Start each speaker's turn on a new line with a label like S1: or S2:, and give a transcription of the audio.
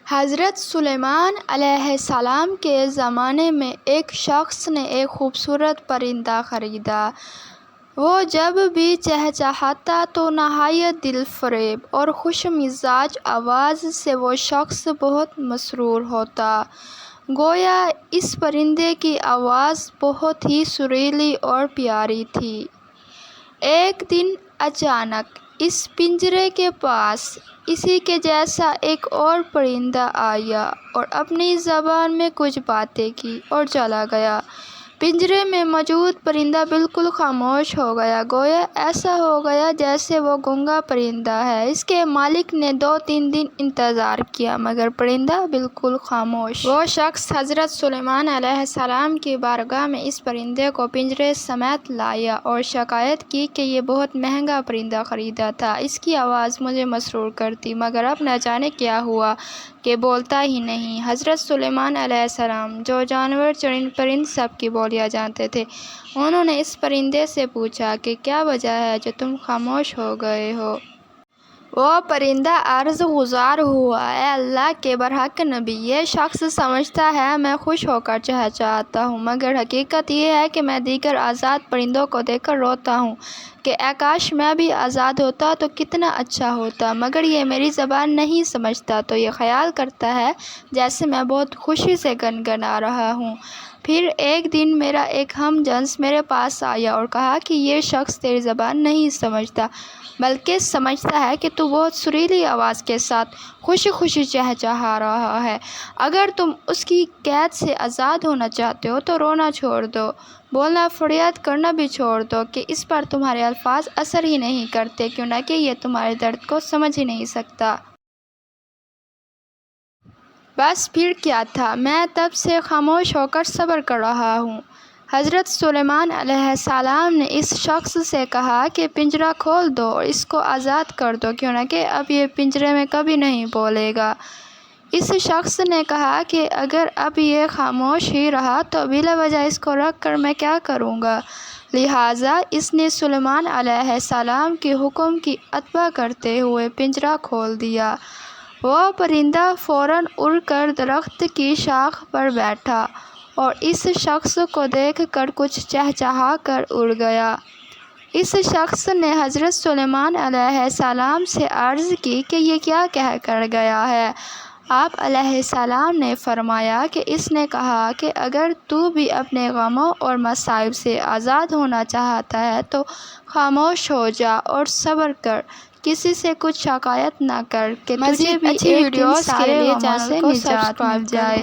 S1: حضرت سلیمان علیہ السلام کے زمانے میں ایک شخص نے ایک خوبصورت پرندہ خریدا۔ وہ جب بھی چہچہاتا تو نہایت دل فریب اور خوش مزاج آواز سے وہ شخص بہت مسرور ہوتا، گویا اس پرندے کی آواز بہت ہی سریلی اور پیاری تھی۔ ایک دن اچانک اس پنجرے کے پاس اسی کے جیسا ایک اور پرندہ آیا اور اپنی زبان میں کچھ باتیں کی اور چلا گیا۔ پنجرے میں موجود پرندہ بالکل خاموش ہو گیا، گویا ایسا ہو گیا جیسے وہ گونگا پرندہ ہے۔ اس کے مالک نے 2-3 دن انتظار کیا مگر پرندہ بالکل خاموش۔ وہ شخص حضرت سلیمان علیہ السلام کی بارگاہ میں اس پرندے کو پنجرے سمیت لایا اور شکایت کی کہ یہ بہت مہنگا پرندہ خریدا تھا، اس کی آواز مجھے مسرور کرتی، مگر اب نہ جانے کیا ہوا کہ بولتا ہی نہیں۔ حضرت سلیمان علیہ السلام جو جانور چرند پرند سب کی بولیاں جانتے تھے، انہوں نے اس پرندے سے پوچھا کہ کیا وجہ ہے جو تم خاموش ہو گئے ہو؟ وہ پرندہ عرض گزار ہوا، اے اللہ کے برحق نبی، یہ شخص سمجھتا ہے میں خوش ہو کر چہچہاتا ہوں، مگر حقیقت یہ ہے کہ میں دیگر آزاد پرندوں کو دیکھ کر روتا ہوں کہ اے کاش میں بھی آزاد ہوتا تو کتنا اچھا ہوتا، مگر یہ میری زبان نہیں سمجھتا تو یہ خیال کرتا ہے جیسے میں بہت خوشی سے گنگنا رہا ہوں۔ پھر ایک دن میرا ایک ہم جنس میرے پاس آیا اور کہا کہ یہ شخص تیری زبان نہیں سمجھتا بلکہ سمجھتا ہے کہ تو بہت سریلی آواز کے ساتھ خوشی خوشی چہچہا رہا ہے، اگر تم اس کی قید سے آزاد ہونا چاہتے ہو تو رونا چھوڑ دو، بولنا فریاد کرنا بھی چھوڑ دو کہ اس پر تمہارے الفاظ اثر ہی نہیں کرتے، کیوں نہ کہ یہ تمہارے درد کو سمجھ ہی نہیں سکتا۔ بس پھر کیا تھا، میں تب سے خاموش ہو کر صبر کر رہا ہوں۔ حضرت سلیمان علیہ السلام نے اس شخص سے کہا کہ پنجرہ کھول دو اور اس کو آزاد کر دو، کیوں نہ کہ اب یہ پنجرے میں کبھی نہیں بولے گا۔ اس شخص نے کہا کہ اگر اب یہ خاموش ہی رہا تو بلا وجہ اس کو رکھ کر میں کیا کروں گا، لہٰذا اس نے سلیمان علیہ السلام کے حکم کی اتباع کرتے ہوئے پنجرہ کھول دیا۔ وہ پرندہ فوراً اڑ کر درخت کی شاخ پر بیٹھا اور اس شخص کو دیکھ کر کچھ چہچہا کر اڑ گیا۔ اس شخص نے حضرت سلیمان علیہ السلام سے عرض کی کہ یہ کیا کہہ کر گیا ہے؟ آپ علیہ السلام نے فرمایا کہ اس نے کہا کہ اگر تو بھی اپنے غموں اور مصائب سے آزاد ہونا چاہتا ہے تو خاموش ہو جا اور صبر کر، کسی سے کچھ شکایت نہ کر کہ تجھے بھی ایک دن سارے غموں سے نجات مل جائے۔